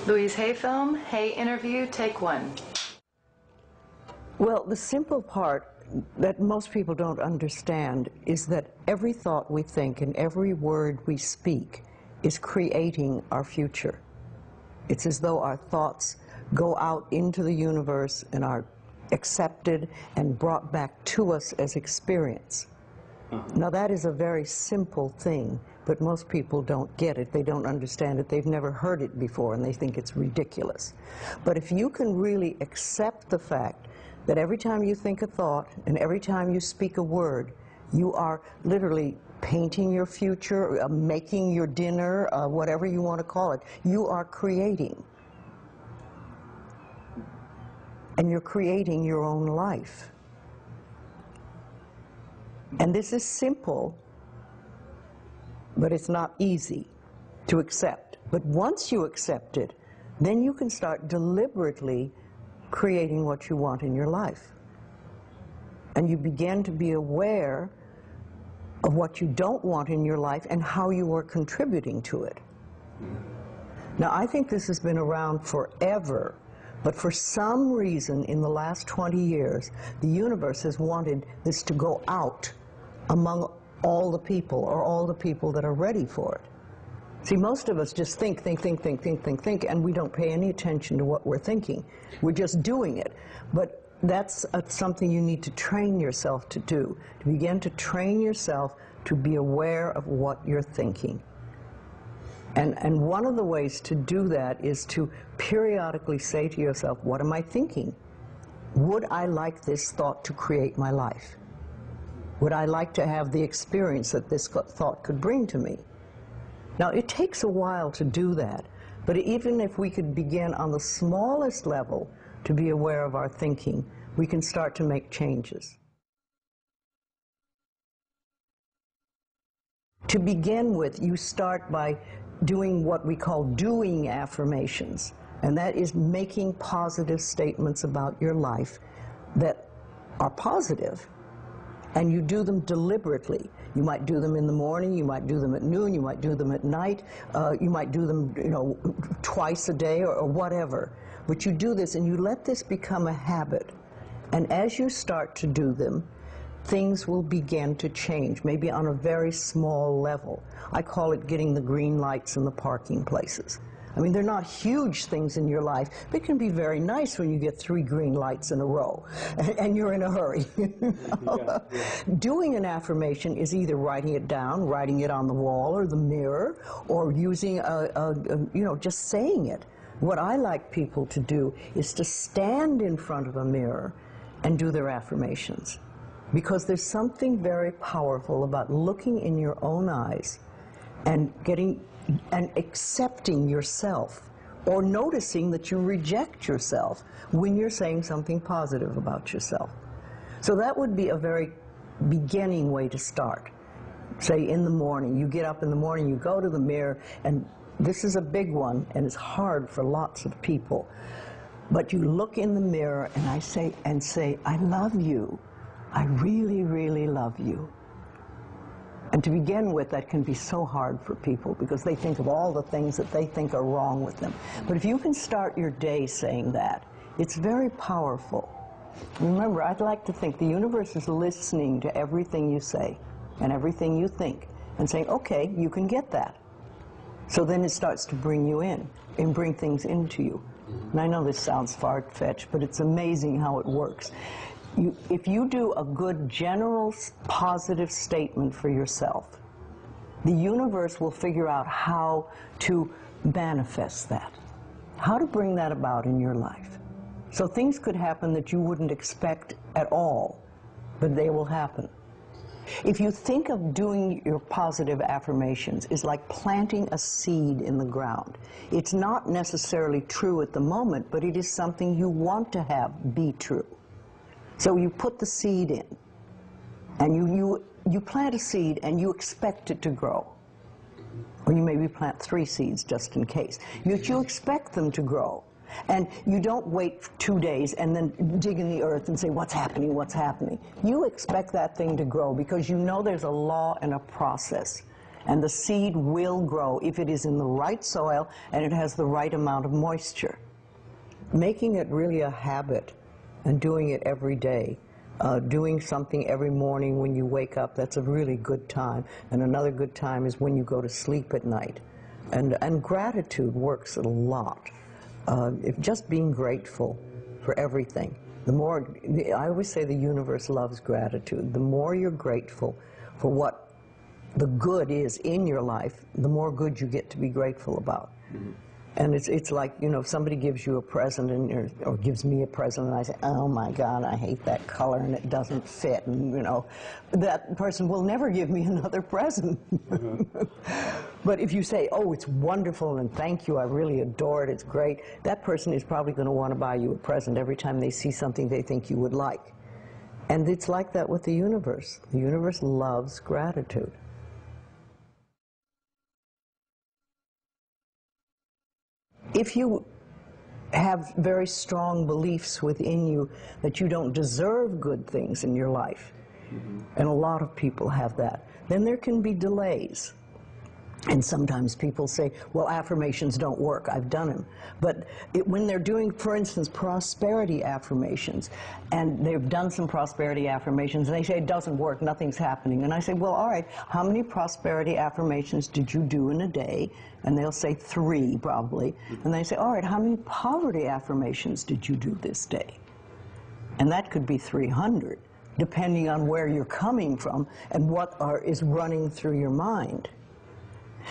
Louise Hay film, Hay interview, take one. Well, the simple part that most people don't understand is that every thought we think and every word we speak is creating our future. It's as though our thoughts go out into the universe and are accepted and brought back to us as experience. Now that is a very simple thing, but most people don't get it. They don't understand it. They've never heard it before and they think it's ridiculous. But if you can really accept the fact that every time you think a thought and every time you speak a word, you are literally painting your future, making your dinner, whatever you want to call it, you are creating. And you're creating your own life. And this is simple, but it's not easy to accept. But once you accept it, then you can start deliberately creating what you want in your life. And you begin to be aware of what you don't want in your life and how you are contributing to it. Now, I think this has been around forever, but for some reason in the last 20 years, the universe has wanted this to go out among all the people, or all the people that are ready for it. See, most of us just think, and we don't pay any attention to what we're thinking. We're just doing it. But that's something you need to train yourself to do, to begin to train yourself to be aware of what you're thinking. And one of the ways to do that is to periodically say to yourself, what am I thinking? Would I like this thought to create my life? Would I like to have the experience that this thought could bring to me? Now, it takes a while to do that, but even if we could begin on the smallest level to be aware of our thinking, we can start to make changes. To begin with, you start by doing what we call doing affirmations, and that is making positive statements about your life that are positive, and you do them deliberately. You might do them in the morning, you might do them at noon, you might do them at night, you might do them, twice a day or whatever. But you do this and you let this become a habit. And as you start to do them, things will begin to change, maybe on a very small level. I call it getting the green lights in the parking places. I mean, they're not huge things in your life, but it can be very nice when you get 3 green lights in a row, and you're in a hurry. Doing an affirmation is either writing it down, writing it on the wall or the mirror, or using just saying it. What I like people to do is to stand in front of a mirror and do their affirmations. Because there's something very powerful about looking in your own eyes and accepting yourself, or noticing that you reject yourself when you're saying something positive about yourself. So that would be a very beginning way to start. Say in the morning, you get up in the morning, you go to the mirror, and this is a big one, and it's hard for lots of people. But you look in the mirror, and I say, I love you. I really, really love you. And to begin with, that can be so hard for people because they think of all the things that they think are wrong with them. But if you can start your day saying that, it's very powerful. Remember, I'd like to think the universe is listening to everything you say and everything you think and saying, okay, you can get that. So then it starts to bring you in and bring things into you. And I know this sounds far-fetched, but it's amazing how it works. If you do a good general positive statement for yourself, the universe will figure out how to manifest that, how to bring that about in your life. So things could happen that you wouldn't expect at all, but they will happen. If you think of doing your positive affirmations is like planting a seed in the ground. It's not necessarily true at the moment, but it is something you want to have be true. So you put the seed in, and you plant a seed and you expect it to grow. Or you maybe plant 3 seeds just in case. You expect them to grow. And you don't wait 2 days and then dig in the earth and say, what's happening, what's happening? You expect that thing to grow because you know there's a law and a process. And the seed will grow if it is in the right soil and it has the right amount of moisture. Making it really a habit and doing it every day, doing something every morning when you wake up, that's a really good time. And another good time is when you go to sleep at night. And gratitude works a lot. If just being grateful for everything. The more, I always say the universe loves gratitude. The more you're grateful for what the good is in your life, the more good you get to be grateful about. Mm-hmm. And it's like, you know, if somebody gives you a present or gives me a present and I say, oh my God, I hate that color and it doesn't fit, and you know, that person will never give me another present. Mm-hmm. But if you say, oh, it's wonderful and thank you, I really adore it, it's great, that person is probably going to want to buy you a present every time they see something they think you would like. And it's like that with the universe. The universe loves gratitude. If you have very strong beliefs within you that you don't deserve good things in your life, and a lot of people have that, then there can be delays. And sometimes people say, well, affirmations don't work, I've done them. But when they're doing, for instance, prosperity affirmations, and they've done some prosperity affirmations, and they say it doesn't work, nothing's happening. And I say, well, all right, how many prosperity affirmations did you do in a day? And they'll say 3, probably. And they say, all right, how many poverty affirmations did you do this day? And that could be 300, depending on where you're coming from and what is running through your mind.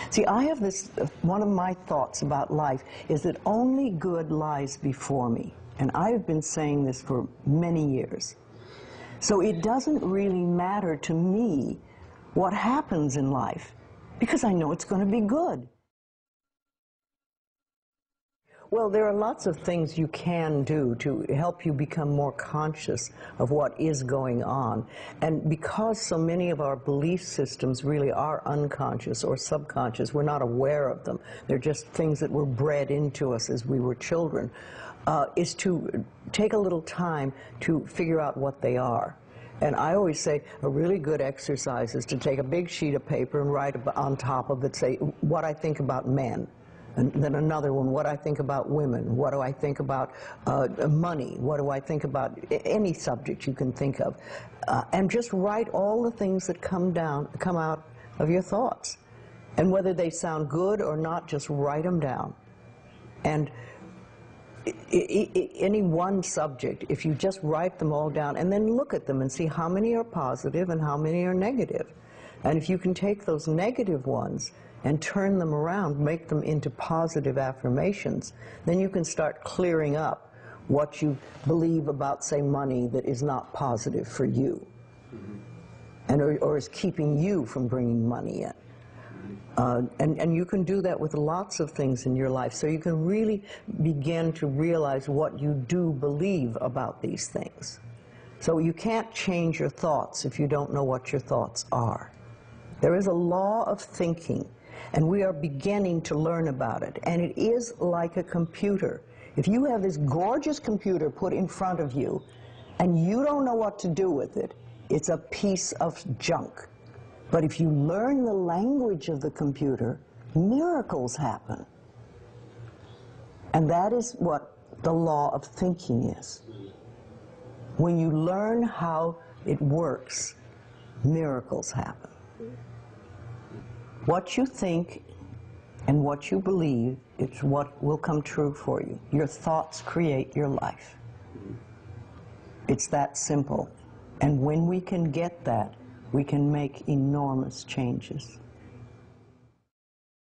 See, I have this, one of my thoughts about life is that only good lies before me. And I have been saying this for many years. So it doesn't really matter to me what happens in life, because I know it's going to be good. Well, there are lots of things you can do to help you become more conscious of what is going on. And because so many of our belief systems really are unconscious or subconscious, we're not aware of them. They're just things that were bred into us as we were children, is to take a little time to figure out what they are. And I always say a really good exercise is to take a big sheet of paper and write on top of it, say, what I think about men. And then another one, what I think about women, what do I think about money, what do I think about any subject you can think of. And just write all the things that come out of your thoughts. And whether they sound good or not, just write them down. And any one subject, if you just write them all down and then look at them and see how many are positive and how many are negative. And if you can take those negative ones and turn them around, make them into positive affirmations, then you can start clearing up what you believe about, say, money that is not positive for you, and or is keeping you from bringing money in. And you can do that with lots of things in your life, so you can really begin to realize what you do believe about these things. So you can't change your thoughts if you don't know what your thoughts are. There is a law of thinking, and we are beginning to learn about it. And it is like a computer. If you have this gorgeous computer put in front of you, and you don't know what to do with it, it's a piece of junk. But if you learn the language of the computer, miracles happen. And that is what the law of thinking is. When you learn how it works, miracles happen. What you think and what you believe is what will come true for you. Your thoughts create your life. It's that simple. And when we can get that, we can make enormous changes.